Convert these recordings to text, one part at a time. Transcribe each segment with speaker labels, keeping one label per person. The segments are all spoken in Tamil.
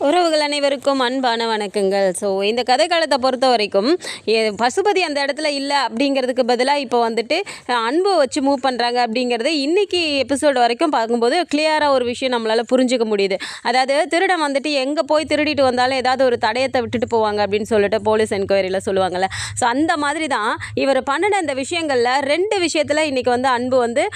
Speaker 1: உறவுகள் அனைவருக்கும் அன்பான வணக்கங்கள். ஸோ இந்த கதை காலத்தை பொறுத்த வரைக்கும் பசுபதி அந்த இடத்துல இல்லை அப்படிங்கிறதுக்கு பதிலாக இப்போ வந்துட்டு அன்பு வச்சு மூவ் பண்ணுறாங்க அப்படிங்கிறது இன்றைக்கி எபிசோடு வரைக்கும் பார்க்கும்போது கிளியராக ஒரு விஷயம் நம்மளால் புரிஞ்சிக்க முடியுது. அதாவது திருடன் வந்துட்டு எங்கே போய் திருடிட்டு வந்தாலும் ஏதாவது ஒரு தடயத்தை விட்டுட்டு போவாங்க அப்படின்னு சொல்லிட்டு போலீஸ் என்கொயரியில் சொல்லுவாங்கள்ல. ஸோ அந்த மாதிரி தான் இவர் பண்ணின இந்த விஷயங்களில் 2 விஷயத்தில் இன்றைக்கி வந்து அன்பு வந்து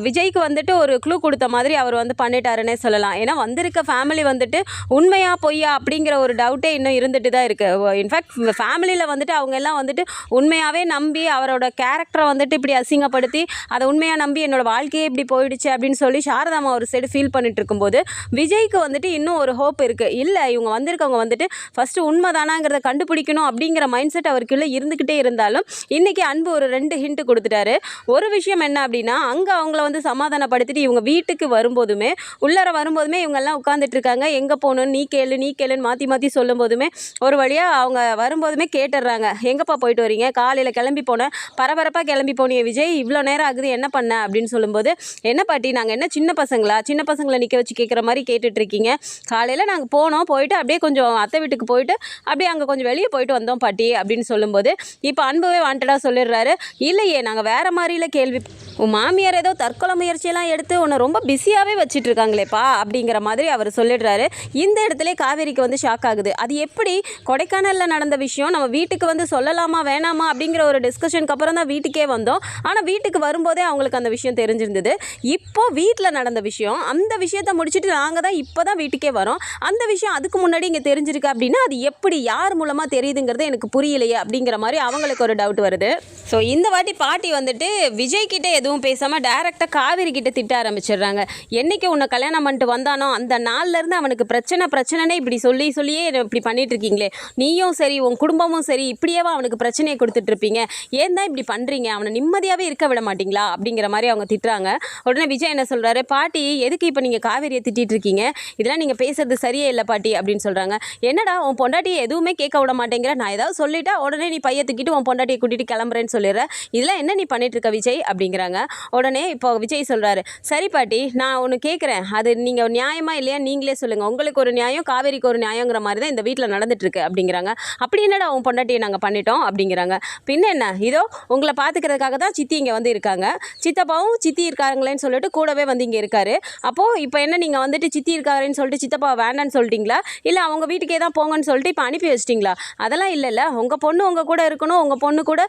Speaker 1: விஜய்க்கு வந்துட்டு ஒரு க்ளூ கொடுத்த மாதிரி அவர் வந்து பண்ணிட்டாருன்னே சொல்லலாம். ஏன்னா வந்திருக்க ஃபேமிலி வந்துட்டு உண்மையாக பொய்யா அப்படிங்கிற ஒரு டவுட்டே இன்னும் இருந்துட்டு தான் இருக்குது. இன்ஃபேக்ட் ஃபேமிலியில் வந்துட்டு அவங்க எல்லாம் வந்துட்டு உண்மையாகவே நம்பி அவரோட கேரக்டரை வந்துட்டு இப்படி அசிங்கப்படுத்தி அதை உண்மையாக நம்பி என்னோடய வாழ்க்கையே இப்படி போயிடுச்சு அப்படின்னு சொல்லி சாரதாமா ஒரு சைடு ஃபீல் பண்ணிட்டு இருக்கும்போது விஜய்க்கு வந்துட்டு இன்னும் ஒரு ஹோப் இருக்குது. இல்லை இவங்க வந்திருக்கவங்க வந்துட்டு ஃபஸ்ட்டு உண்மை தானாங்கிறத கண்டுபிடிக்கணும் அப்படிங்கிற மைண்ட் செட் அவருக்குள்ளே இருந்துக்கிட்டே இருந்தாலும் இன்றைக்கி அன்பு ஒரு 2 ஹிண்ட் கொடுத்துட்டாரு. ஒரு விஷயம் என்ன அப்படின்னா, அங்கே அவங்கள வந்து சமாதானப்படுத்திட்டு இவங்க வீட்டுக்கு வரும்போதுமே உள்ளார வரும்போதுமே இவங்கெல்லாம் உட்காந்துட்டு இருக்காங்க. எங்கே போகணுன்னு நீ கேளுன்னு மாற்றி சொல்லும்போதுமே ஒரு வழியாக அவங்க வரும்போதுமே கேட்டுடுறாங்க. எங்கப்பா போயிட்டு வரீங்க? காலையில் கிளம்பி போனேன், பரபரப்பாக கிளம்பி போனிய விஜய், இவ்வளோ நேரம் ஆகுது, என்ன பண்ண அப்படின்னு சொல்லும்போது, என்ன பாட்டி நாங்கள் என்ன சின்ன பசங்களை நிற்க வச்சு கேட்குற மாதிரி கேட்டுட்ருக்கீங்க? காலையில் நாங்கள் போயிட்டு அப்படியே கொஞ்சம் அத்தை வீட்டுக்கு போயிட்டு அப்படியே அங்கே கொஞ்சம் வெளியே போயிட்டு வந்தோம் பாட்டி அப்படின்னு சொல்லும்போது இப்போ அன்புவே வாண்டடாக சொல்லிடுறாரு, இல்லையே நாங்கள் வேறு மாதிரில கேள்வி, உன் மாமியார் ஏதோ தற்கொலை முயற்சியெல்லாம் எடுத்து உன்னை ரொம்ப பிஸியாகவே வச்சுட்டு இருக்காங்களேப்பா அப்படிங்கிற மாதிரி அவர் சொல்லிடுறாரு. இந்த இடத்துல காவேரிக்கு வந்து ஷாக் ஆகுது. அது எப்படி கொடைக்கானலில் நடந்த விஷயம் நம்ம வீட்டுக்கு வந்து சொல்லலாமா வேணாமா அப்படிங்கிற ஒரு டிஸ்கஷனுக்கு அப்புறம் தான் வீட்டுக்கே வந்தோம். ஆனால் வீட்டுக்கு வரும்போதே அவங்களுக்கு அந்த விஷயம் தெரிஞ்சிருந்தது. இப்போ வீட்டில் நடந்த விஷயம், அந்த விஷயத்தை முடிச்சுட்டு நாங்கள் தான் இப்போ தான் வீட்டுக்கே வரோம். அந்த விஷயம் அதுக்கு முன்னாடி இங்கே தெரிஞ்சிருக்கு அப்படின்னா அது எப்படி யார் மூலமாக தெரியுதுங்கிறது எனக்கு புரியலையே அப்படிங்கிற மாதிரி அவங்களுக்கு ஒரு டவுட் வருது. ஸோ இந்த வாட்டி பாட்டி வந்துட்டு விஜய் கிட்டே எதுவும் பேசாமல் டைரெக்டாக காவேரி கிட்ட திட்ட ஆரம்பிச்சிடுறாங்க. என்றைக்கு உன்னை கல்யாணம் பண்ணிட்டு வந்தானோ அந்த நாள்லேருந்து அவனுக்கு பிரச்சனைனே இப்படி சொல்லியே இப்படி பண்ணிட்டு இருக்கீங்களே, நீயும் சரி உன் குடும்பமும் சரி இப்படியேவா அவனுக்கு பிரச்சனையை கொடுத்துட்ருப்பீங்க, ஏன் தான் இப்படி பண்ணுறீங்க, அவனை நிம்மதியாகவே இருக்க விட மாட்டிங்களா அப்படிங்கிற மாதிரி அவங்க திட்டுறாங்க. உடனே விஜய் என்ன சொல்கிறாரு, பாட்டி எதுக்கு இப்போ நீங்கள் காவேரியை திட்டிகிட்டு இருக்கீங்க, இதெல்லாம் நீங்கள் பேசுறது சரியே இல்லை பாட்டி அப்படின்னு சொல்கிறாங்க. என்னடா உன் பொண்டாட்டியை எதுவுமே கேட்க விட மாட்டேங்கிற, நான் ஏதாவது சொல்லிட்டா உடனே நீ பையை தூக்கிட்டு உன் பொண்டாட்டியை கூட்டிகிட்டு கிளம்புறேன்னு சொல்லிடுற, இதெல்லாம் என்ன நீ பண்ணிட்டு இருக்க விஜய் அப்படிங்கிறாங்க. உடனே இப்போ விஜய் சொல்கிறாரு, சரி பாட்டி நான் ஒன்று கேட்குறேன், அது நீங்கள் நியாயமாக இல்லையா நீங்களே சொல்லுங்கள், உங்களுக்கு ஒரு நியாயம் காவேரிக்கு ஒரு நியாயங்கிற மாதிரி தான் இந்த வீட்டில் நடந்துட்டுருக்கு அப்படிங்கிறாங்க. அப்படி என்னடா உன் பொண்டாட்டியை நாங்கள் பண்ணிட்டோம் அப்படிங்கிறாங்க. பின்ன என்ன, இதோ உங்களை பார்த்துக்கிறதுக்காக தான் சித்தி இங்கே வந்து இருக்காங்க, சித்தப்பாவும் சித்தி இருக்காங்களேன்னு சொல்லிட்டு கூடவே வந்து இங்கே இருக்காரு. அப்போது இப்போ என்ன நீங்கள் வந்துட்டு சித்தி இருக்காருன்னு சொல்லிட்டு சித்தப்பா வேண்டான்னு சொல்லிட்டீங்களா, இல்லை அவங்க வீட்டுக்கே தான் போங்கன்னு சொல்லிட்டு இப்போ அனுப்பி வச்சிட்டிங்களா? அதெல்லாம் இல்லைல்ல, உங்கள் பொண்ணு உங்கள் கூட இருக்கணும், உங்கள் பொண்ணு கூட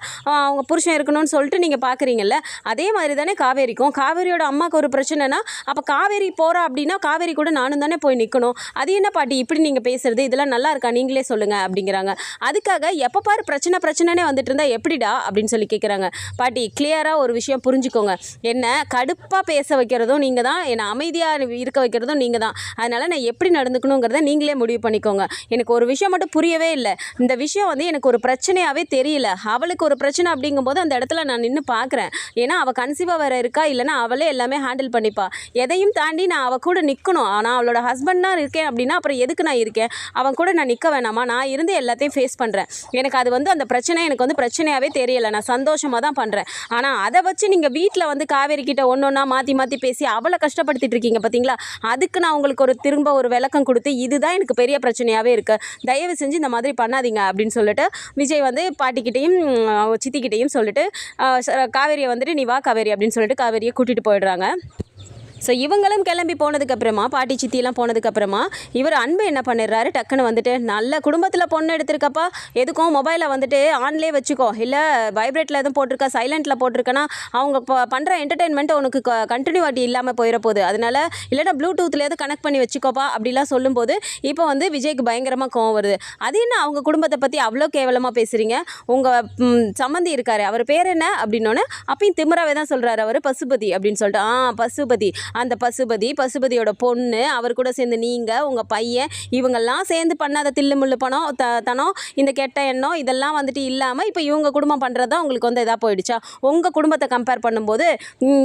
Speaker 1: அவங்க புருஷன் இருக்கணும்னு சொல்லிட்டு நீங்கள் பார்க்குறீங்கல்ல, அதே மாதிரி தானே காவேரிக்கும். காவேரியோட அம்மாவுக்கு ஒரு பிரச்சனைனா அப்போ காவேரி போகிறா அப்படின்னா காவேரி கூட நானும் தானே போய் நிற்கணும். அது என்ன பாட்டி இப்படி நீங்கள் பேசுகிறது, இதெல்லாம் நல்லா இருக்கா நீங்களே சொல்லுங்கள் அப்படிங்கிறாங்க. அதுக்காக எப்போ பாரு பிரச்சனைனே வந்துட்டு இருந்தால் எப்படிடா அப்படின்னு சொல்லி கேட்குறாங்க. பாட்டி கிளியராக ஒரு விஷயம் புரிஞ்சுக்கோங்க, என்ன கடுப்பாக பேச வைக்கிறதும் நீங்கள் தான், என்னை அமைதியாக இருக்க வைக்கிறதும் நீங்கள் தான், அதனால் நான் எப்படி நடந்துக்கணுங்கிறத நீங்களே முடிவு பண்ணிக்கோங்க. எனக்கு ஒரு விஷயம் மட்டும் புரியவே இல்லை, இந்த விஷயம் வந்து எனக்கு ஒரு பிரச்சனையாகவே தெரியல, அவளுக்கு ஒரு பிரச்சனை அப்படிங்கும்போது அந்த இடத்துல நான் நின்று பார்க்குறேன், ஏன்னா அவள் கன்சீவாக வேறு இருக்கா, இல்லைனா அவளே எல்லாமே ஹேண்டில் பண்ணிப்பா, எதையும் தாண்டி நான் அவள் கூட நிற்கணும். ஆனால் அவளோட ஹஸ்பண்டாக இருக்கேன் அப்படின்னா அப்புறம் எதுக்கு நான் இருக்கேன், அவன் கூட நான் நிற்க வேணாமா, நான் இருந்து எல்லாத்தையும் ஃபேஸ் பண்ணுறேன், எனக்கு அது வந்து அந்த பிரச்சனை எனக்கு வந்து பிரச்சனையாகவே தெரியலை, நான் சந்தோஷமாக தான் பண்ணுறேன். ஆனால் அதை வச்சு நீங்கள் வீட்டில் வந்து காவேரி கிட்ட ஒன்றா மாற்றி பேசி அவளை கஷ்டப்படுத்திட்டு இருக்கீங்க பார்த்தீங்களா, அதுக்கு நான் உங்களுக்கு திரும்ப ஒரு விளக்கம் கொடுத்து இதுதான் எனக்கு பெரிய பிரச்சனையாகவே இருக்குது, தயவு செஞ்சு இந்த மாதிரி பண்ணாதீங்க அப்படின்னு சொல்லிட்டு விஜய் வந்து பாட்டிக்கிட்டையும் சித்திக்கிட்டையும் சொல்லிட்டு காவேரியை வந்துட்டு நீ வா காவேரி அப்படின்னு சொல்லிட்டு காவேரியை கூட்டிகிட்டு போயிடுறாங்க. ஸோ இவங்களும் கிளம்பி போனதுக்கப்புறமா பாட்டி சித்தியெல்லாம் போனதுக்கப்புறமா இவர் அன்பு என்ன பண்ணிடுறாரு, டக்குன்னு வந்துட்டு நல்ல குடும்பத்தில் பொண்ணு எடுத்திருக்கப்பா, எதுக்கும் மொபைலை வந்துட்டு ஆன்லேயே வச்சுக்கோ, இல்லை வைப்ரேட்டில் எதுவும் போட்டிருக்கா சைலண்ட்டில் போட்டிருக்கேன்னா அவங்க பண்ணுற என்டர்டெயின்மெண்ட்டை உனக்கு கண்டினியூட்டி இல்லாமல் போயிட போகுது, அதனால் இல்லைனா ப்ளூடூத்லேயாவது கனெக்ட் பண்ணி வச்சுக்கோப்பா அப்படிலாம் சொல்லும்போது இப்போ வந்து விஜய்க்கு பயங்கரமாக கோவம் வருது. அது என்ன அவங்க குடும்பத்தை பற்றி அவ்வளோ கேவலமாக பேசுகிறீங்க, உங்கள் சம்மந்தி இருக்கார் அவர் பேர் என்ன அப்படின்னோடனே அப்பயும் திமிராவே தான் சொல்கிறாரு அவர், பசுபதி அப்படின்னு சொல்லிட்டு. பசுபதி, அந்த பசுபதியோட பொண்ணு, அவர் கூட சேர்ந்து நீங்கள் உங்கள் பையன் இவங்கெல்லாம் சேர்ந்து பண்ணாத தில்லுமுள்ளு பணம் தனம் இந்த கெட்ட எண்ணம் இதெல்லாம் வந்துட்டு இல்லாமல் இப்போ இவங்க குடும்பம் பண்ணுறது தான் உங்களுக்கு வந்து இதாக போயிடுச்சா, உங்கள் குடும்பத்தை கம்பேர் பண்ணும்போது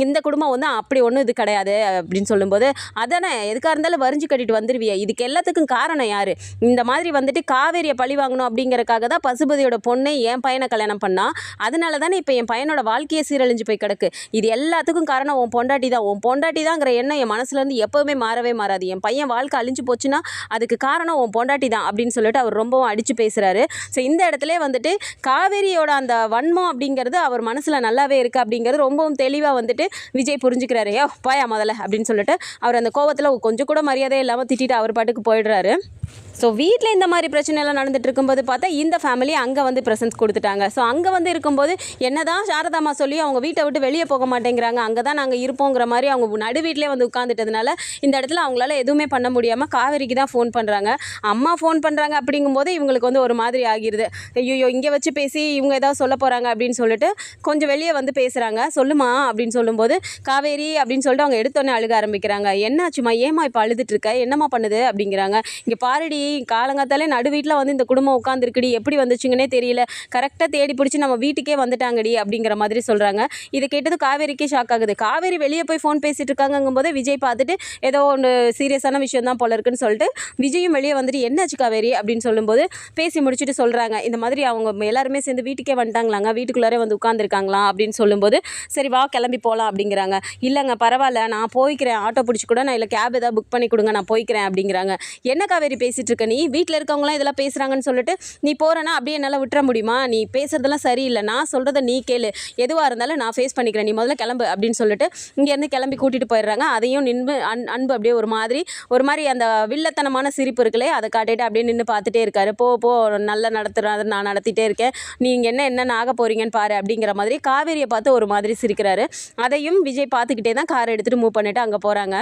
Speaker 1: இந்த குடும்பம் வந்து அப்படி ஒன்றும் இது கிடையாது அப்படின்னு சொல்லும்போது, அதானே எதுக்காக இருந்தாலும் வரிஞ்சு கட்டிட்டு வந்துடுவிய, இதுக்கு எல்லாத்துக்கும் காரணம் யார், இந்த மாதிரி வந்துட்டு காவேரியை பழி வாங்கணும் அப்படிங்கிறக்காக தான் பசுபதியோட பொண்ணை என் பையனை கல்யாணம் பண்ணா, அதனால தானே இப்போ என் பையனோட வாழ்க்கையை சீரழிஞ்சு போய் கிடக்கு, இது எல்லாத்துக்கும் காரணம் உன் பொண்டாட்டி தான் வேணாங்கிற எண்ணம் என் மனசுலேருந்து எப்போவுமே மாறவே மாறாது. என் பையன் வாழ்க்கை அழிஞ்சு போச்சுன்னா அதுக்கு காரணம் உன் பொண்டாட்டி தான் அப்படின்னு சொல்லிட்டு அவர் ரொம்பவும் அடித்து பேசுகிறாரு. ஸோ இந்த இடத்துல வந்துட்டு காவேரியோட அந்த வன்மம் அப்படிங்கிறது அவர் மனசில் நல்லாவே இருக்குது அப்படிங்கிறது ரொம்பவும் தெளிவாக வந்துட்டு விஜய் புரிஞ்சுக்கிறாரு. பாயா முதல்ல அப்படின்னு சொல்லிட்டு அவர் அந்த கோவத்தில் கொஞ்சம் கூட மரியாதையே இல்லாமல் திட்டிட்டு அவர் பாட்டுக்கு போயிடுறாரு. ஸோ வீட்டில் இந்த மாதிரி பிரச்சனைலாம் நடந்துட்டு இருக்கும்போது பார்த்தா இந்த ஃபேமிலி அங்கே வந்து ப்ரெசன்ஸ் கொடுத்துட்டாங்க. ஸோ அங்கே வந்து இருக்கும்போது என்ன தான் சாரதாம்மா சொல்லி அவங்க வீட்டை விட்டு வெளியே போக மாட்டேங்கிறாங்க, அங்கே தான் நாங்கள் இருப்போங்கிற மாதிரி அவங்க நடு வீட்டிலே வந்து உட்காந்துட்டதுனால இந்த இடத்துல அவங்களால எதுவுமே பண்ண முடியாமல் காவேரிக்கு தான் ஃபோன் பண்ணுறாங்க. அம்மா ஃபோன் பண்ணுறாங்க அப்படிங்கும்போது இவங்களுக்கு வந்து ஒரு மாதிரி ஆகிடுது. ஐயோ இங்கே வச்சு பேசி இவங்க ஏதாவது சொல்ல போகிறாங்க அப்படின்னு சொல்லிட்டு கொஞ்சம் வெளியே வந்து பேசுகிறாங்க. சொல்லுமா அப்படின்னு சொல்லும்போது காவேரி அப்படின்னு சொல்லிட்டு அவங்க எடுத்தோடனே அழுக ஆரம்பிக்கிறாங்க. என்னாச்சுமா, ஏமா இப்போ அழுதுட்டு இருக்க, என்னம்மா பண்ணுது அப்படிங்கிறாங்க. இங்கே பாருடி, காலங்காத்தாலே நடு வீட்டில் வந்து இந்த குடும்பம் உட்காந்துருக்குடி, எப்படி வந்துச்சுங்கன்னே தெரியல, கரெக்டாக தேடி பிடிச்சி நம்ம வீட்டுக்கே வந்துட்டாங்கடி அப்படிங்கிற மாதிரி சொல்கிறாங்க. இதை கேட்டது காவேரிக்கே ஷாக் ஆகுது. காவேரி வெளியே போய் ஃபோன் பேசிகிட்டு இருக்காங்கங்கும்போது விஜய் பார்த்துட்டு ஏதோ ஒன்று சீரியஸான விஷயம் தான் போல இருக்குன்னு சொல்லிட்டு விஜயும் வெளியே வந்துட்டு என்னாச்சு காவேரி அப்படின்னு சொல்லும்போது பேசி முடிச்சுட்டு சொல்கிறாங்க, இந்த மாதிரி அவங்க எல்லாருமே சேர்ந்து வீட்டுக்கே வந்துட்டாங்களாங்க, வீட்டுக்குள்ளாரே வந்து உட்காந்துருக்காங்களாம் அப்படின்னு சொல்லும்போது சரி வா கிளம்பி போகலாம் அப்படிங்கிறாங்க. இல்லைங்க பரவாயில்ல, நான் போய்க்கிறேன், ஆட்டோ பிடிச்சி கூட நான் இல்லை கேப் ஏதாவது புக் பண்ணி கொடுங்க, நான் போய்க்கிறேன் அப்படிங்கிறாங்க. என்ன காவேரி பேசிகிட்டு இருக்க நீ, வீட்டில் இருக்கவங்களாம் இதெல்லாம் பேசுகிறாங்கன்னு சொல்லிட்டு நீ போகிறேன்னா அப்படியே என்னால் விட்டுற முடியுமா, நீ பேசுறதெல்லாம் சரியில்லை, நான் சொல்கிறத நீ கேளு, எதுவாக இருந்தாலும் நான் ஃபேஸ் பண்ணிக்கிறேன், நீ முதல்ல கிளம்பு அப்படின்னு சொல்லிட்டு இங்கேருந்து கிளம்பி கூட்டிகிட்டு போயிடுறாங்க. அதையும் நின்று அன்பு அப்படியே ஒரு மாதிரி அந்த வில்லத்தனமான சிரிப்பு இருக்குல்லே அதை காட்டிட்டு அப்படியே நின்று பார்த்துட்டே இருக்காரு. போ நல்லா நடத்துகிறாரு, நான் நடத்திட்டே இருக்கேன், நீங்கள் என்ன ஆக போகிறீங்கன்னு பாரு அப்படிங்கிற மாதிரி காவேரியை பார்த்து ஒரு மாதிரி சிரிக்கிறாரு. அதையும் விஜய் பார்த்துக்கிட்டே தான் காரை எடுத்துகிட்டு மூவ் பண்ணிவிட்டு அங்கே போகிறாங்க.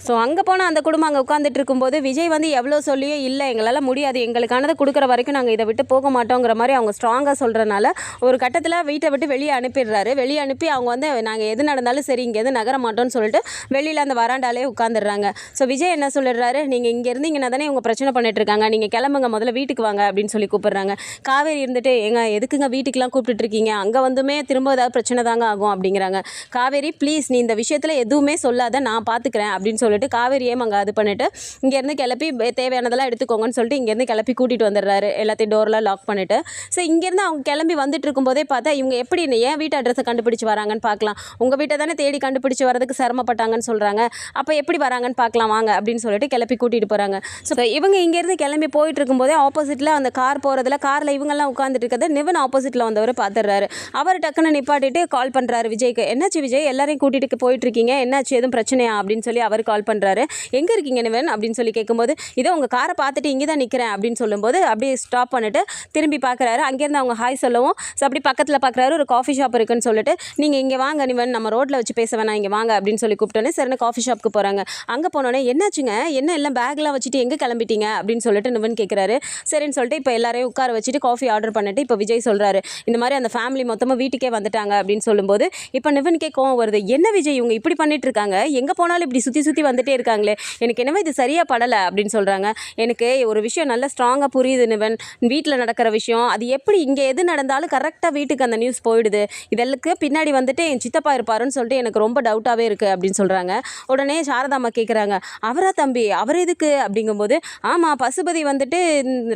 Speaker 1: ஸோ அங்கே போனால் அந்த குடும்பம் அங்கே உட்காந்துட்டு இருக்கும்போது விஜய் வந்து எவ்வளோ சொல்லியே இல்லை எங்களால் முடியாது, எங்களுக்கானதை கொடுக்குற வரைக்கும் நாங்கள் இதை விட்டு போக மாட்டோங்கிற மாதிரி அவங்க ஸ்ட்ராங்காக சொல்கிறனால ஒரு கட்டத்தில் வீட்டை விட்டு வெளியே அனுப்பிடுறாரு. வெளியே அனுப்பி அவங்க வந்து நாங்கள் எது நடந்தாலும் சரி இங்கே எதுவும் நகர மாட்டோம்னு சொல்லிட்டு வெளியில் அந்த வராண்டாலே உட்காந்துடுறாங்க. ஸோ விஜய் என்ன சொல்லிடுறாரு, நீங்கள் இங்கே இருந்தீங்கன்னா தானே இவங்க பிரச்சனை பண்ணிட்டு இருக்காங்க, நீங்கள் கிளம்புங்க முதல்ல வீட்டுக்கு வாங்க அப்படின்னு சொல்லி கூப்பிடுறாங்க. காவேரி இருந்துட்டு எதுக்குங்க வீட்டுக்கெலாம் கூப்பிட்டுருக்கீங்க, அங்கே வந்துமே திரும்ப ஏதாவது பிரச்சனை தாங்க ஆகும் அப்படிங்கிறாங்க. காவேரி ப்ளீஸ் நீ இந்த விஷயத்தில் எதுவுமே சொல்லாத, நான் பார்த்துக்கிறேன் அப்படின்னு சொல்லிட்டு காவேரியும் அங்கே அது பண்ணிட்டு இங்கேருந்து கிளப்பி தேவையானதெல்லாம் எடுத்துக்கோங்கன்னு சொல்லிட்டு இங்கேருந்து கிளப்பி கூட்டிகிட்டு வந்துடுறாரு, எல்லாத்தையும் டோர்லாம் லாக் பண்ணிவிட்டு. ஸோ இங்கேருந்து அவங்க கிளம்பி வந்துட்டு இருக்கும்போதே பார்த்தா இவங்க எப்படி ஏன் வீட்டு அட்ரஸை கண்டுபிடிச்சி வராங்கன்னு பார்க்கலாம், உங்கள் வீட்டை தானே தேடி கண்டுபிடிச்சி வரதுக்கு சிரமப்பட்டாங்கன்னு சொல்கிறாங்க, அப்போ எப்படி வராங்கன்னு பார்க்கலாம் வாங்க அப்படின்னு சொல்லிட்டு கிளப்பி கூட்டிகிட்டு போகிறாங்க. ஸோ இவங்க இங்கேருந்து கிளம்பி போயிட்டு இருக்கும்போதே ஆப்போசிட்டில் அந்த கார் போகிறதுல காரில் இவங்கெல்லாம் உட்காந்துட்டு இருக்கிறத நிவன் ஆப்போசிட்டில் வந்தவர் பார்த்துடுறாரு. அவர் டக்குன்னு நிப்பாட்டிட்டு கால் பண்ணுறாரு விஜய்க்கு. என்னாச்சு விஜய், எல்லாரையும் கூட்டிகிட்டு போயிட்டு இருக்கீங்க, என்னாச்சு எதுவும் பிரச்சனையா அப்படின்னு சொல்லி அவர் கால் பண்ணுறாரு. எங்கே இருக்கீங்க நிவன் அப்படின்னு சொல்லி கேட்கும்போது இதோ உங்கள் காரை பார்த்துட்டு இங்கே தான் நிற்கிறேன் அப்படின்னு சொல்லும்போது அப்படியே ஸ்டாப் பண்ணிவிட்டு திரும்பி பார்க்குறாரு. அங்கேருந்து அவங்க ஹாய் சொல்லவும் ஸோ அப்படி பக்கத்தில் பார்க்குறாரு ஒரு காஃபி ஷாப் இருக்குன்னு சொல்லிட்டு நீங்கள் இங்கே வாங்க நிவன், நம்ம ரோட்டில் வச்சு பேச வேணாம், இங்கே வாங்க அப்படின்னு சொல்லி கூப்பிட்டோன்னே சரின்னு காஃபி ஷாப்புக்கு போகிறாங்க. அங்கே போனோன்னே என்னாச்சுங்க, என்ன எல்லாம் பேக்லாம் வச்சுட்டு எங்கே கிளம்பிட்டீங்க அப்படின்னு சொல்லிட்டு நிவன் கேட்குறாரு. சரின்னு சொல்லிட்டு இப்போ எல்லாரையும் உட்கார வச்சுட்டு காஃபி ஆர்டர் பண்ணிட்டு இப்போ விஜய் சொல்கிறாரு இந்த மாதிரி அந்த ஃபேமிலி மொத்தமாக வீட்டுக்கே வந்துட்டாங்க அப்படின்னு சொல்லும்போது இப்போ நிவனுக்கே கோவம் வருது. என்ன விஜய் இவங்க இப்படி பண்ணிட்டு இருக்காங்க, எங்கே போனாலும் இப்படி சுற்றி வந்துட்டே இருக்காங்களே, எனக்கு என்னவோ இது சரியாக படலை அப்படின்னு சொல்கிறாங்க. எனக்கு ஒரு விஷயம் நல்லா ஸ்ட்ராங்காக புரியுது நிவன், வீட்டில் நடக்கிற விஷயம் அது எப்படி இங்கே எது நடந்தாலும் கரெக்டாக வீட்டுக்கு அந்த நியூஸ் போயிடுது, இதற்கு பின்னாடி வந்துட்டு என் சித்தப்பா இருப்பாருன்னு சொல்லிட்டு எனக்கு ரொம்ப டவுட்டாகவே இருக்குது அப்படின்னு சொல்கிறாங்க. உடனே சாரதாம்மா கேட்குறாங்க, அவரா தம்பி, அவர் எதுக்கு அப்படிங்கும்போது ஆமாம் பசுபதி வந்துட்டு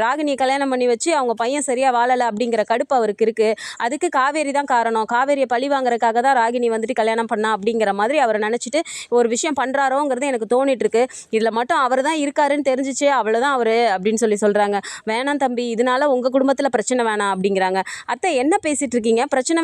Speaker 1: ராகினியை கல்யாணம் பண்ணி வச்சு அவங்க பையன் சரியாக வாழலை அப்படிங்கிற கடுப்பு அவருக்கு இருக்குது, அதுக்கு காவேரி தான் காரணம், காவேரியை பழி வாங்குறதுக்காக தான் ராகினி வந்துட்டு கல்யாணம் பண்ணா அப்படிங்கிற மாதிரி அவரை நினச்சிட்டு ஒரு விஷயம் பண்ணுறாரோங்கிறது எனக்கு தோணிட்டு இருக்கு, இதில் மட்டும் அவர் தான் இருக்காருன்னு தெரிஞ்சிச்சு அவ்வளோதான் அவர் அப்படின்னு சொல்கிறாங்க. வேணாம் தம்பி, இதனால உங்கள் குடும்பத்தில் பிரச்சனை வேணாம் அப்படிங்கிறாங்க. அத்தை என்ன பேசிகிட்டு இருக்கீங்க, பிரச்சனை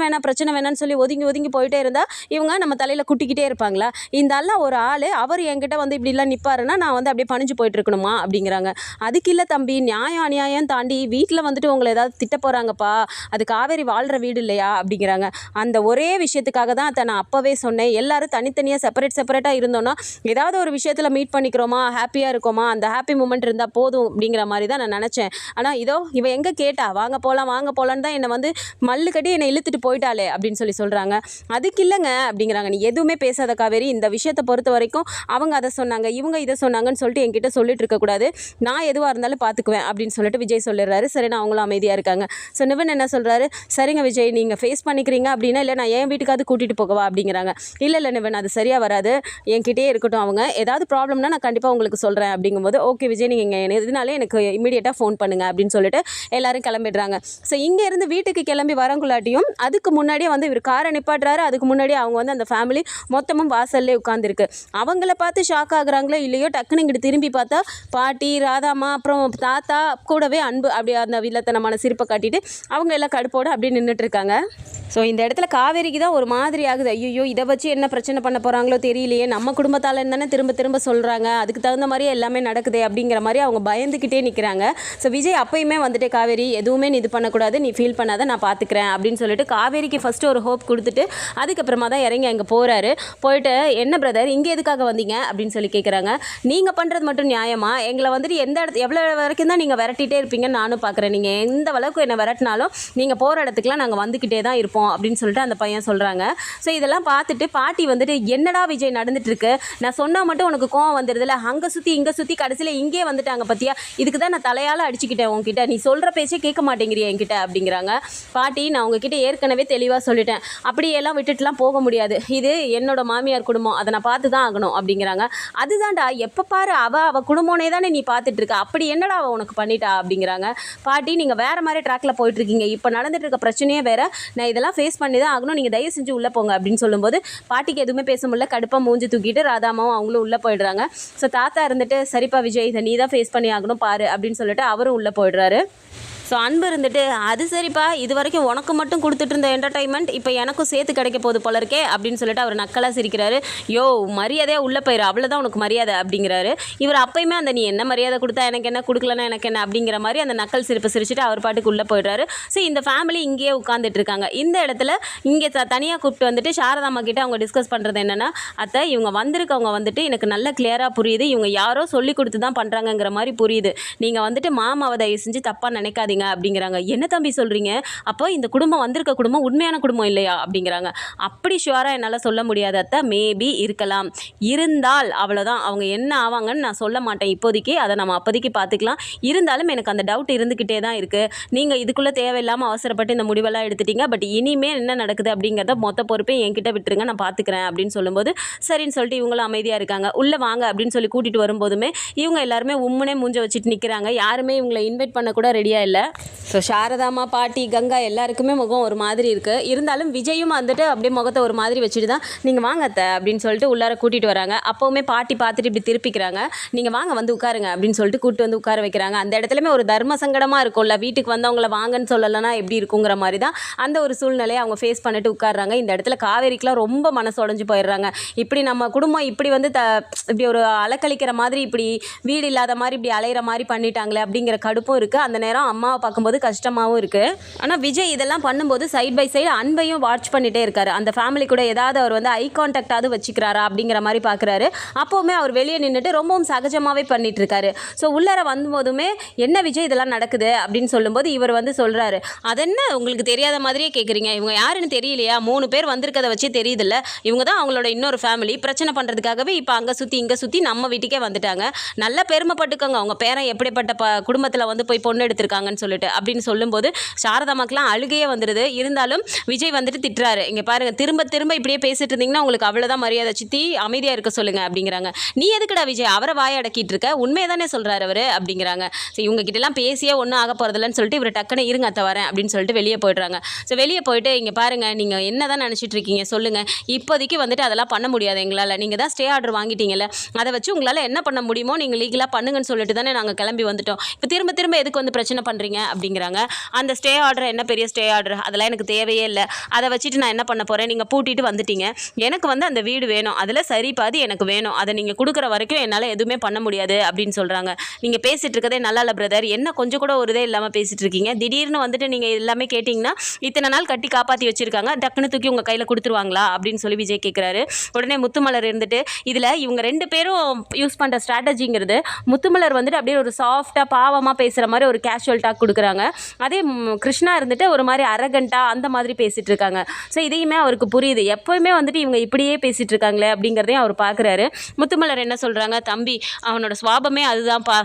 Speaker 1: வேணாம்னு சொல்லி ஒதுங்கி போயிட்டே இருந்தால் இவங்க நம்ம தலையில் குட்டிக்கிட்டே இருப்பாங்களா, இந்த எல்லாம் ஒரு ஆள் அவர் என்கிட்ட வந்து இப்படிலாம் நிற்பாருன்னா நான் வந்து அப்படியே பணிஞ்சு போயிட்டு இருக்கணுமா அப்படிங்கிறாங்க. அதுக்கு இல்லை தம்பி, நியாயம் அநியாயம் தாண்டி வீட்டில் வந்துட்டு உங்களை ஏதாவது திட்ட போகிறாங்கப்பா, அது காவேரி வாழ்கிற வீடு இல்லையா அப்படிங்கிறாங்க. அந்த ஒரே விஷயத்துக்காக தான் அதை நான் அப்போவே சொன்னேன், எல்லாரும் தனித்தனியாக செப்பரேட்டாக இருந்தோன்னா ஏதாவது ஒரு விஷயத்தில் மீட் பண்ணிக்கிறோமா, ஹாப்பியாக இருக்கோமா, அந்த ஹாப்பி மூமெண்ட் இருந்தால் போதும் அப்படிங்கிற மாதிரி தான் நான் நினச்சேன். ஆனால் இதோ இவன் எங்கே கேட்டா வாங்க போகலான்னு தான் என்னை வந்து மல்லு கட்டி என்னை இழுத்துட்டு போயிட்டாலே அப்படின்னு சொல்கிறாங்க. அதுக்கு இல்லைங்க அப்படிங்கிறாங்க. நீ எதுவுமே பேசாத காவேரி, இந்த விஷயத்தை பொறுத்த வரைக்கும் அவங்க அதை சொன்னாங்க இவங்க இதை சொன்னாங்கன்னு சொல்லிட்டு என்கிட்ட சொல்லிட்டு இருக்கக்கூடாது, நான் எதுவாக இருந்தாலும் பார்த்துக்குவேன் அப்படின்னு சொல்லிட்டு விஜய் சொல்லிடுறாரு. சரி நான் அவங்களும் அமைதியாக இருக்காங்க. ஸோ நிவன் என்ன சொல்கிறாரு, சரிங்க விஜய் நீங்கள் ஃபேஸ் பண்ணிக்கிறீங்க அப்படின்னா இல்லை நான் என் வீட்டுக்காவது கூட்டிகிட்டு போகவா அப்படிங்கிறாங்க. இல்லை நிவன் அது சரியாக வராது, என்கிட்டயே இருக்கட்டும் அவங்க பார்த்துக்கோங்க, ஏதாவது ப்ராப்ளம்னா நான் கண்டிப்பாக உங்களுக்கு சொல்கிறேன் அப்படிங்கும்போது, ஓகே விஜய் நீங்கள் இதனாலே எனக்கு இமீடியட்டாக ஃபோன் பண்ணுங்கள் அப்படின்னு சொல்லிட்டு எல்லாரும் கிளம்பிடுறாங்க. ஸோ இங்கேருந்து வீட்டுக்கு கிளம்பி வரங்குள்ளாட்டியும் அதுக்கு முன்னாடியே வந்து இவர் காரை நிப்பாட்டுறாரு. அதுக்கு முன்னாடியே அவங்க வந்து அந்த ஃபேமிலி மொத்தமும் வாசல்லே உட்காந்துருக்கு. அவங்கள பார்த்து ஷாக் ஆகுறாங்களோ இல்லையோ, டக்குன்னு இங்கிட்டு திரும்பி பார்த்தா பாட்டி, ராதாம்மா, அப்புறம் தாத்தா, கூடவே அன்பு அப்படியே அந்த வில்லத்தனமான சிரிப்பை காட்டிட்டு அவங்க எல்லாம் கடுப்போடு அப்படியே நின்றுட்டு இருக்காங்க. ஸோ இந்த இடத்துல காவேரிக்கு தான் ஒரு மாதிரி ஆகுது. ஐயோ இதை வச்சு என்ன பிரச்சனை பண்ண போகிறாங்களோ தெரியலையே, நம்ம குடும்பத்தால் தானே திரும்ப திரும்ப சொல்கிறாங்க, அதுக்கு தகுந்த மாதிரியே எல்லாமே நடக்குதே அப்படிங்கிற மாதிரி அவங்க பயந்துக்கிட்டே நிற்கிறாங்க. ஸோ விஜய் அப்பயுமே வந்துட்டு காவேரி எதுவுமே நீ இது பண்ணக்கூடாது, நீ ஃபீல் பண்ணாத, நான் பார்த்துக்கிறேன் அப்படின்னு சொல்லிட்டு காவேரிக்கு ஃபஸ்ட்டு ஒரு ஹோப் கொடுத்துட்டு அதுக்கப்புறமா தான் இறங்கி அங்கே போகிறாரு. போயிட்டு என்ன பிரதர் இங்கே எதுக்காக வந்தீங்க அப்படின்னு சொல்லி கேட்குறாங்க. நீங்கள் பண்ணுறது மட்டும் நியாயமா? எங்களை வந்துட்டு எந்த இடத்து எவ்வளோ வரைக்கும் தான் நீங்கள் விரட்டிகிட்டே இருப்பீங்கன்னு நானும் பார்க்குறேன். நீங்கள் எந்த அளவுக்கு என்னை விரட்டினாலும் நீங்கள் போகிற இடத்துக்குலாம் நாங்கள் வந்துக்கிட்டே தான் இருப்போம் அப்படின்னு சொல்லிட்டு அந்த பையன் சொல்கிறாங்க. ஸோ இதெல்லாம் பார்த்துட்டு பாட்டி வந்துட்டு என்னடா விஜய் நடந்துட்டுருக்கு, நான் சொன்னால் மட்டும் உனக்கு கோவம் வந்துடுதுல, அங்கே சுற்றி இங்கே சுற்றி கடைசியில் இங்கே வந்துட்டாங்க பற்றியா, இதுக்கு தான் நான் தலையால் அடிச்சுக்கிட்டேன் உங்ககிட்ட, நீ சொல்கிற பேச்சே கேட்க மாட்டேங்கிறியா என்கிட்ட அப்படிங்கிறாங்க. பாட்டி நான் உங்ககிட்ட ஏற்கனவே தெளிவாக சொல்லிட்டேன், அப்படியெல்லாம் விட்டுட்டுலாம் போக முடியாது, இது என்னோட மாமியார் குடும்பம், அதை நான் பார்த்து தான் ஆகணும் அப்படிங்கிறாங்க. அதுதான்டா எப்போ பாரு அவள் குடும்பம்னே தானே நீ பார்த்துட்டு இருக்க, அப்படி என்னடா அவள் உனக்கு பண்ணிட்டா அப்படிங்கிறாங்க. பாட்டி நீங்கள் வேறு மாதிரி ட்ராக்கில் போயிட்டுருக்கீங்க, இப்போ நடந்துட்டு இருக்க பிரச்சனையே வேறு, நான் இதெல்லாம் ஃபேஸ் பண்ணி தான் ஆகணும், நீங்கள் தயவு செஞ்சு உள்ளே போங்க அப்படின்னு சொல்லும்போது பாட்டிக்கு எதுவுமே பேச முடியல. கடுப்பாக மூஞ்சி தூக்கிட்டு ராதாமாவும் அவங்களும் உள்ளே போயிடுறாங்க. ஸோ தாத்தா இருந்துட்டு சரிப்பா விஜய் இதை நீ தான் ஃபேஸ் பண்ணி ஆகணும் பாரு அப்படின்னு சொல்லிட்டு அவரும் உள்ளே போயிடுறாரு. ஸோ அன்பு இருந்துட்டு அது சரிப்பா, இது வரைக்கும் உனக்கு மட்டும் கொடுத்துட்டு இருந்த என்டர்டைன்மெண்ட் இப்போ எனக்கும் சேர்த்து கிடைக்க போகுது போல இருக்கே அப்படின்னு சொல்லிட்டு அவர் நக்கலாக சிரிக்கிறாரு. யோ மரியாதையாக உள்ளே போயிரு, அவ்வளோதான் உனக்கு மரியாதை அப்படிங்கிறாரு. இவர் அப்பயுமே அந்த நீ என்ன மரியாதை கொடுத்தா எனக்கு என்ன, கொடுக்கலன்னா எனக்கு என்ன அப்படிங்கிற மாதிரி அந்த நக்கல் சிரிப்பு சிரிச்சுட்டு அவர் பாட்டுக்கு உள்ளே போயிடுறாரு. ஸோ இந்த ஃபேமிலி இங்கேயே உட்காந்துட்டு இருக்காங்க. இந்த இடத்துல இங்கே தனியாக கூப்பிட்டு வந்துட்டு சாரதாம்மா கிட்டே அவங்க டிஸ்கஸ் பண்ணுறது என்னென்னா, அத்தை இவங்க வந்திருக்கவங்க வந்துட்டு எனக்கு நல்ல கிளியராக புரியுது, இவங்க யாரோ சொல்லி கொடுத்து தான் பண்ணுறாங்கங்கிற மாதிரி புரியுது, நீங்கள் வந்துட்டு மாமாவை தயவு செஞ்சு தப்பாக நினைக்காதீங்க அப்படிங்கிறாங்க. என்ன தம்பி சொல்கிறீங்க, அப்போ இந்த குடும்பம் வந்திருக்க குடும்பம் உண்மையான குடும்பம் இல்லையா அப்படிங்கிறாங்க. அப்படி ஷுவராக என்னால் சொல்ல முடியாத அத்தை, மேபி இருக்கலாம், இருந்தால் அவ்வளோதான், அவங்க என்ன ஆவாங்கன்னு நான் சொல்ல மாட்டேன் இப்போதைக்கு, அதை நம்ம அப்போதைக்கு பார்த்துக்கலாம், இருந்தாலும் எனக்கு அந்த டவுட் இருந்துக்கிட்டே தான் இருக்குது, நீங்கள் இதுக்குள்ளே தேவையில்லாமல் அவசரப்பட்டு இந்த முடிவெல்லாம் எடுத்துட்டீங்க, பட் இனிமேல் என்ன நடக்குது அப்படிங்கிறத மொத்த பொறுப்பே என்கிட்ட விட்டுருங்க, நான் பார்த்துக்கிறேன் அப்படின்னு சொல்லும்போது சரின்னு சொல்லிட்டு இவங்களும் அமைதியாக இருக்காங்க. உள்ளே வாங்க அப்படின்னு சொல்லி கூட்டிகிட்டு வரும்போதுமே இவங்க எல்லாருமே உம்முனே மூஞ்ச வச்சுட்டு நிற்கிறாங்க. யாருமே இவங்களை இன்வைட் பண்ண கூட ரெடியாக இல்லை. ஸோ சாரதாம்மா, பாட்டி, கங்கா எல்லாருக்குமே முகம் ஒரு மாதிரி இருக்குது. இருந்தாலும் விஜயும் வந்துட்டு அப்படியே முகத்தை ஒரு மாதிரி வச்சுட்டு தான் நீங்கள் வாங்க அத்தை அப்படின்னு சொல்லிட்டு உள்ளார கூட்டிகிட்டு வராங்க. அப்போவுமே பாட்டி பார்த்துட்டு இப்படி திருப்பிக்கிறாங்க. நீங்கள் வாங்க வந்து உட்காருங்க அப்படின்னு சொல்லிட்டு கூப்பிட்டு வந்து உட்கார வைக்கிறாங்க. அந்த இடத்துலையுமே ஒரு தர்ம சங்கடமாக இருக்கும்ல, வீட்டுக்கு வந்தவங்கள வாங்கன்னு சொல்லலைன்னா எப்படி இருக்குங்கிற மாதிரி தான் அந்த ஒரு சூழ்நிலையை அவங்க ஃபேஸ் பண்ணிட்டு உட்காடுறாங்க. இந்த இடத்துல காவேரிக்கெலாம் ரொம்ப மனசு உடஞ்சி போயிடுறாங்க. இப்படி நம்ம குடும்பம் இப்படி வந்து இப்படி ஒரு அலக்கழிக்கிற மாதிரி, இப்படி வீடு இல்லாத மாதிரி இப்படி அலையிற மாதிரி பண்ணிட்டாங்களே அப்படிங்கிற கடுப்பும் இருக்குது. அந்த நேரம் அம்மாவை பார்க்கும்போது கஷ்டமாகவும் இருக்குது. ஆனால் விஜய் இதெல்லாம் பண்ணும்போது சைட் பை சைடு அன்பையும் வாட்ச் பண்ணிகிட்டே இருக்காரு. அந்த ஃபேமிலி கூட ஏதாவது அவர் வந்து ஐ கான்டாக்டாவது வச்சுக்கிறாரா அப்படிங்கிற மாதிரி பார்க்குறாரு. அப்போவுமே அவர் வெளியே நின்றுட்டு ரொம்பவும் சகஜமாகவே பண்ணிட்டு இருக்காரு. ஸோ உள்ளார வந்தபோதுமே என்ன விஜய் இதெல்லாம் நடக்குது அப்படின்னு சொல்லும்போது இவர் வந்து சொல்கிறாரு, அதென்ன உங்களுக்கு தெரியாத மாதிரியே கேட்குறீங்க, இவங்க யாருன்னு தெரியலையா, 3 பேர் வந்திருக்கதை வச்சே தெரியுதுல்ல, இவங்க தான் அவங்களோட இன்னொரு ஃபேமிலி, பிரச்சனை பண்ணுறதுக்காகவே இப்போ அங்கே சுற்றி இங்கே சுற்றி நம்ம வீட்டுக்கே வந்துட்டாங்க, நல்லா பெருமைப்பட்டுக்கோங்க, அவங்க பேரன் எப்படிப்பட்ட குடும்பத்தில் வந்து போய் பொண்ணு எடுத்திருக்காங்கன்னு சொல்லிட்டு அப்படின்னு சொல்லும்போது சாரதாமாக்கெலாம் அழுகையே வந்துடுது. இருந்தாலும் விஜய் வந்துட்டு திட்டுறாரு, இங்கே பாருங்கள் திரும்ப திரும்ப இப்படியே பேசிட்டு இருந்தீங்கன்னா உங்களுக்கு அவ்வளோதான் மரியாதை, சித்தி அமைதியாக இருக்க சொல்லுங்கள் அப்படிங்கிறாங்க. நீ எதுக்குடா விஜய் அவரை வாய அடக்கிட்டு இருக்க, உண்மையை தானே சொல்கிறாரு அவர் அப்படிங்கிறாங்க. ஸோ இவங்க கிட்டலாம் பேசியே ஒன்றும் ஆக போகிறதில்லன்னு சொல்லிட்டு இவர் டக்குன்னு இருங்க அத்தை வரேன் அப்படின்னு சொல்லிட்டு வெளியே போய்ட்றாங்க. ஸோ வெளியே போயிட்டு இங்கே பாருங்கள் நீங்கள் என்ன தான் நினச்சிட்டு இருக்கீங்க சொல்லுங்கள், இப்போதைக்கு வந்துட்டு அதெல்லாம் பண்ண முடியாது எங்களால், நீங்கள் தான் ஸ்டே ஆர்டர் வாங்கிட்டீங்கல்ல, அதை வச்சு உங்களால் என்ன பண்ண முடியுமோ நீங்கள் லீகலாக பண்ணுங்கன்னு சொல்லிட்டு தானே நாங்கள் கிளம்பி வந்துட்டோம், இப்போ திரும்ப திரும்ப எதுக்கு வந்து பிரச்சனை பண்ணுறீங்க அப்படிங்கிறாங்க. அந்த ஸ்டே ஆர்டர் என்ன பெரிய ஸ்டே ஆர்டர், அதெல்லாம் எனக்கு தேவையே இல்லை, அதை வச்சுட்டு நான் என்ன பண்ண போகிறேன், நீங்கள் பூட்டிட்டு வந்துட்டீங்க, எனக்கு வந்து அந்த வீடு வேணும், அதில் சரி பாதி எனக்கு வேணும், அதை நீங்கள் கொடுக்குற வரைக்கும் என்னால் எதுவுமே பண்ண முடியாது அப்படின்னு சொல்கிறாங்க. நீங்கள் பேசிகிட்டு இருக்கதே நல்லா இல்லை பிரதர், என்ன கொஞ்சம் கூட ஒரு இதே இல்லாமல் பேசிகிட்டு இருக்கீங்க, திடீர்னு வந்துட்டு நீங்கள் எல்லாமே கேட்டிங்கன்னா இத்தனை நாள் கட்டி காப்பாற்றி வச்சுருக்காங்க, டக்குன்னு தூக்கி உங்கள் கையில் கொடுத்துருவாங்களா அப்படின்னு சொல்லி விஜய் கேட்குறாரு. உடனே முத்துமலர் இருந்துட்டு இதில் இவங்க 2 பேரும் யூஸ் பண்ணுற ஸ்ட்ராட்டஜிங்கிறது, முத்துமலர் வந்துட்டு அப்படியே ஒரு சாஃப்டாக பாவமாக பேசுகிற மாதிரி ஒரு கேஷுவல் டாக் கொடுக்குறாங்க, அதே கிருஷ்ணா இருந்துட்டு ஒரு மாதிரி அரகண்டாக அந்த மாதிரி பேசிகிட்டு இருக்காங்க. ஸோ இதையுமே அவருக்கு புரியுது, எப்போவுமே வந்துட்டு இவங்க இப்படியே பேசிகிட்டு இருக்காங்களே அப்படிங்கிறதையும் அவர் பார்க்குறாரு. முத்துமலர் என்ன சொல்கிறாங்க, தம்பி அவனோட சுவாபமே அதுதான்ப்பா,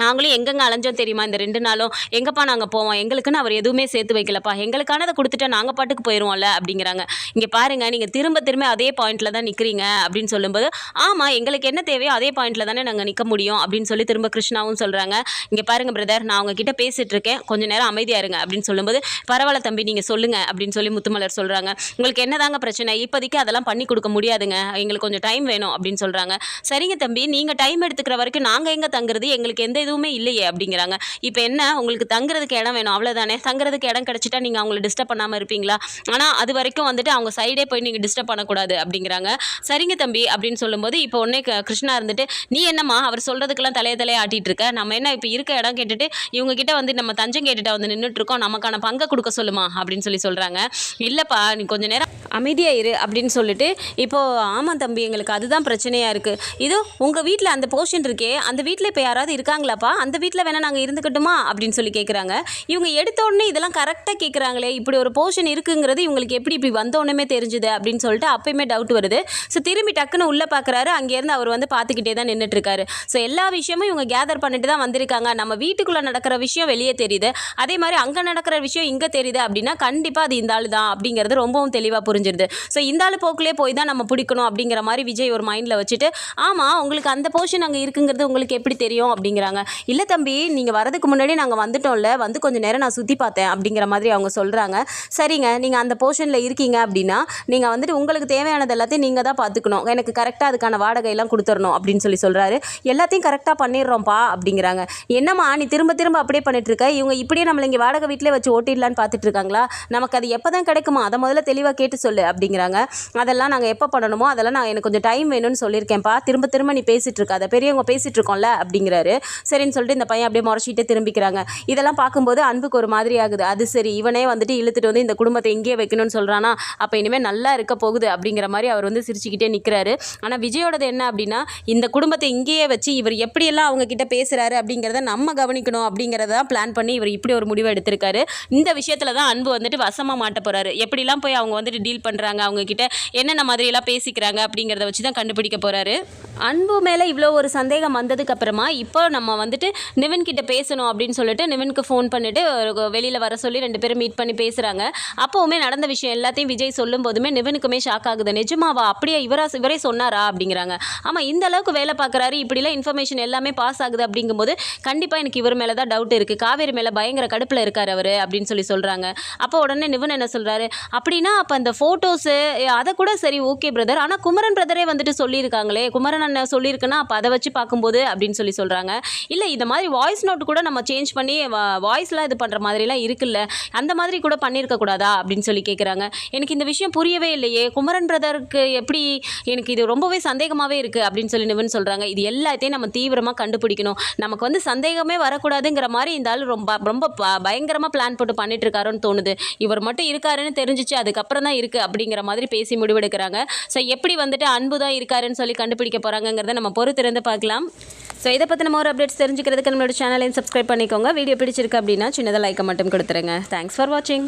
Speaker 1: நாங்களும் எங்கெங்கே அலைஞ்சோம் தெரியுமா இந்த 2 நாளும், எங்கப்பா நாங்கள் போவோம், எங்களுக்குன்னு அவர் எதுவுமே சேர்த்து வைக்கலப்பா, எங்களுக்கானதை கொடுத்துட்டா நாங்கள் பாட்டுக்கு போயிடுவோம்ல அப்படிங்கிறாங்க. இங்கே பாருங்கள், நீங்கள் திரும்ப திரும்ப அதே பாயிண்டில் தான் நிற்கிறீங்க அப்படின்னு சொல்லும்போது, ஆமாம் எங்களுக்கு என்ன தேவையோ அதே பாயிண்டில் தானே நாங்கள் நிற்க முடியும் அப்படின்னு சொல்லி திரும்ப கிருஷ்ணாவும் சொல்கிறாங்க. இங்கே பாருங்கள் பிரதர், நான் உங்ககிட்ட பேசிகிட்டு இருக்கேன், கொஞ்சம் நேரம் அமைதியாக இருங்க அப்படின்னு சொல்லும்போது, பரவாயில்ல தம்பி நீங்கள் சொல்லுங்கள் அப்படின்னு சொல்லி முத்துமலர் சொல்கிறாங்க. உங்களுக்கு என்னதாங்க பிரச்சனை, இப்போதைக்கு அதெல்லாம் பண்ணி கொடுக்க முடியாதுங்க, எங்களுக்கு கொஞ்சம் டைம் வேணும் அப்படின்னு சொல்கிறாங்க. சரிங்க தம்பி, நீங்கள் டைம் எடுத்துக்கிற வரைக்கும் நாங்கள் எங்கே தங்குறது, எங்களுக்கு எந்த எதுவுமே இல்லையே அப்படிங்கிறாங்க. இப்போ என்ன, உங்களுக்கு தங்குறதுக்கு இடம் வேணும் அவ்வளோதானே, தங்குறதுக்கு இடம் கிடச்சிட்டா நீங்கள் அவங்கள டிஸ்டர்ப் பண்ணாமல் இருப்பீங்களா, ஆனால் அது வரைக்கும் வந்துட்டு அவங்க சைடே போய் நீங்கள் டிஸ்டர்ப் பண்ணக்கூடாது அப்படிங்கிறாங்க. சரிங்க தம்பி அப்படின்னு சொல்லும்போது, இப்போ உடனே கிருஷ்ணா இருந்துட்டு, நீ என்னம்மா அவர் சொல்கிறதுக்கெல்லாம் தலையை ஆட்டிகிட்டு இருக்க, நம்ம என்ன இப்போ இருக்க இடம் கேட்டுட்டு இவங்க கிட்ட வந்து நம்ம தஞ்சம் கேட்டுட்டு வந்து நின்றுட்டு இருக்கோம், நமக்கான பங்கை கொடுக்க சொல்லுமா அப்படின்னு சொல்கிறாங்க. இல்லைப்பா நீ கொஞ்சம் நேரம் அமைதியாக இரு அப்படின்னு சொல்லிட்டு, இப்போது ஆமாம் தம்பி எங்களுக்கு அதுதான் பிரச்சனையாக இருக்குது, இதோ உங்கள் வீட்டில் அந்த போர்ஷன் இருக்கே, அந்த வீட்டில் இப்போ யாராவது இருக்காங்களாப்பா, அந்த வீட்டில் வேணால் நாங்கள் இருந்துக்கட்டுமா அப்படின்னு சொல்லி கேட்குறாங்க. இவங்க எடுத்த உடனே இதெல்லாம் கரெக்டாக கேட்குறாங்களே, இப்படி ஒரு போர்ஷன் இருக்குங்கிறது இவங்களுக்கு எப்படி இப்படி வந்தோடனே தெரிஞ்சுது அப்படின்னு சொல்லிட்டு அப்பயுமே டவுட் வருது. ஸோ திரும்பி டக்குன்னு உள்ளே பார்க்குறாரு, அங்கேருந்து அவர் வந்து பார்த்துக்கிட்டே தான் நின்றுட்டுருக்காரு. ஸோ எல்லா விஷயமும் இவங்க கேதர் பண்ணிட்டு தான் வந்திருக்காங்க. நம்ம வீட்டுக்குள்ளே நடக்கிற விஷயம் வெளியே தெரியுது, அதே மாதிரி அங்கே நடக்கிற விஷயம் இங்கே தெரியுது அப்படின்னா கண்டிப்பாக அது இந்த ஆள் தான் அப்படிங்கிறது ரொம்பவும் தெளிவாக புரிஞ்சிருது. ஸோ இந்த ஆள் போக்குலேயே போய் தான் நம்ம பிடிக்கணும் அப்படிங்கிற மாதிரி விஜய் ஒரு மைண்டில் வச்சுட்டு, ஆமாம் உங்களுக்கு அந்த போர்ஷன் அங்கே இருக்குங்கிறது உங்களுக்கு எப்படி தெரியும் அப்படிங்கிறாங்க. இல்லை தம்பி நீங்கள் வரதுக்கு முன்னாடி நாங்கள் வந்துட்டோம்ல, வந்து கொஞ்சம் நேரம் நான் சுற்றி பார்த்தேன் அப்படிங்கிற மாதிரி அவங்க சொல்கிறாங்க. சரிங்க, நீங்கள் அந்த போர்ஷனில் இருக்கீங்க அப்படின்னா நீங்கள் வந்துட்டு உங்களுக்கு தேவையானது எல்லாத்தையும் நீங்கள் தான் பார்த்துக்கணும், எனக்கு கரெக்டாக அதுக்கான வாடகையெல்லாம் கொடுத்துடணும் அப்படின்னு சொல்கிறாரு. எல்லாத்தையும் கரெக்டாக பண்ணிடுறோம்ப்பா அப்படிங்கிறாங்க. என்னம்மா நீ திரும்ப திரும்ப அப்படியே பண்ணிட்டுருக்க, இவங்க இப்படியே நம்மளை இங்கே வாடகை வீட்டிலே வச்சு ஓட்டிடலான்னு பார்த்துட்டு இருக்காங்களா, நமக்கு அது எப்போ தான் கிடைக்குமா, அதை முதல்ல தெளிவாக கேட்டு சொல்லு அப்படிங்கிறாங்க. அதெல்லாம் நாங்கள் எப்போ பண்ணணுமோ அதெல்லாம் நான் எனக்கு கொஞ்சம் டைம் வேணும்னு சொல்லியிருக்கேன்ப்பா, திரும்ப திரும்ப நீ பேசிகிட்டு இருக்காத, பெரியவங்க பேசிகிட்டு இருக்கோம்ல அப்படிங்கிறாரு. சரின்னு சொல்லிட்டு இந்த பையன் அப்படியே முறைச்சிட்டு திரும்பிக்கிறாங்க. இதெல்லாம் பார்க்கும்போது அன்புக்கு ஒரு மாதிரி ஆகுது. அது சரி, இவனே வந்துட்டு இழுத்துட்டு வந்து இந்த குடும்பத்தை இங்கேயே வைக்கணும்னு சொல்கிறானா, அப்போ இனிமேல் நல்லா இருக்க போகுது அப்படிங்கிற மாதிரி அவர் வந்து சிரிச்சுக்கிட்டே நிற்கிறாரு. ஆனால் விஜயோடது என்ன அப்படின்னா, இந்த குடும்பத்தை இங்கேயே வச்சு இவர் எப்படியெல்லாம் அவங்க கிட்ட பேசுகிறாரு அப்படிங்கிறத நம்ம கவனிக்கணும் அப்படிங்கிறத பிளான் பண்ணி இவர் இப்படி ஒரு முடிவை எடுத்திருக்காரு. இந்த விஷயத்தில் தான் அன்பு வந்துட்டு வசமாக மாட்ட போகிறாரு. எப்படிலாம் போய் அவங்க வந்துட்டு டீல் பண்ணுறாங்க, அவங்க கிட்ட என்னென்ன மாதிரியெல்லாம் பேசிக்கிறாங்க அப்படிங்கிறத வச்சு தான் கண்டுபிடிக்க போகிறாரு. அன்பு மேலே இவ்வளோ ஒரு சந்தேகம் வந்ததுக்கு அப்புறமா இப்போ நம்ம வந்துட்டு நிவின் கிட்ட பேசணும் அப்படின்னு சொல்லிட்டு நிவினுக்கு ஃபோன் பண்ணிட்டு வெளியில் வர சொல்லி 2 பேரும் மீட் பண்ணி பேசுகிறாங்க. அப்போவுமே நடந்த விஷயம் எல்லாத்தையும் விஜய் சொல்லும் போதுமே நிவினுக்குமே ஷாக் ஆகுது. நிஜமாவா, அப்படியே இவரே சொன்னாரா அப்படிங்கிறாங்க. ஆமாம் இந்த அளவுக்கு வேலை பார்க்குறாரு, இப்படிலாம் இன்ஃபர்மேஷன் எல்லாமே பாஸ் ஆகுது அப்படிங்கும்போது கண்டிப்பாக எனக்கு இவர் மேலே தான் டவுட் இருக்குது, காவேரி மேலே பயங்கர கடுப்பில் இருக்கார் அவர் அப்படின்னு சொல்கிறாங்க. அப்போ உடனே நிவின் என்ன சொல்கிறாரு அப்படின்னா, அப்போ அந்த ஃபோட்டோஸு அதை கூட சரி ஓகே பிரதர், ஆனால் குமரன் பிரதரே வந்துட்டு சொல்லியிருக்காங்களே, குமரன் அண்ணன் சொல்லியிருக்குன்னா அப்போ அதை வச்சு பார்க்கும்போது அப்படின்னு சொல்கிறாங்க. இல்லை இந்த மாதிரி வாய்ஸ் நோட்டு கூட நம்ம சேஞ்ச் பண்ணி வாய்ஸ்லாம் இது பண்ணுற மாதிரிலாம் இருக்குல்ல, அந்த மாதிரி கூட பண்ணியிருக்கக்கூடாதா அப்படின்னு கேட்குறாங்க. எனக்கு இந்த விஷயம் புரியவே இல்லையே, குமரன் பிரதருக்கு எப்படி, எனக்கு இது ரொம்பவே சந்தேகமாகவே இருக்குது அப்படின்னு நிவின் சொல்கிறாங்க. இது எல்லாத்தையும் நம்ம தீவிரமாக கண்டுபிடிக்கணும், நமக்கு வந்து சந்தேகமே வரக்கூடாதுங்கிற மாதிரி இந்த ஆள் ரொம்ப பயங்கரமாக பிளான் போட்டு பண்ணிட்டு இருக்காருன்னு தோணுது. இவர் மட்டும் இருக்காருன்னு தெரிஞ்சிச்சு, அதுக்கப்புறம் தான் இருக்குது அப்படிங்கிற மாதிரி பேசி முடிவெடுக்கிறாங்க. ஸோ எப்படி வந்துட்டு அன்பு தான் இருக்காருன்னு கண்டுபிடிக்க போகிறாங்கிறத நம்ம பொறுத்திருந்து பார்க்கலாம். ஸோ இதை பற்றி நம்ம ஒரு அப்டேட்ஸ் தெரிஞ்சுக்கிறதுக்கு நம்மளோட சேனலையும் சப்ஸ்கிரைப் பண்ணிக்கோங்க. வீடியோ பிடிச்சிருக்கு அப்படின்னா சின்னதாக லைக்கை மட்டும் கொடுத்துருங்க. தேங்க்ஸ் ஃபார் வாட்சிங்.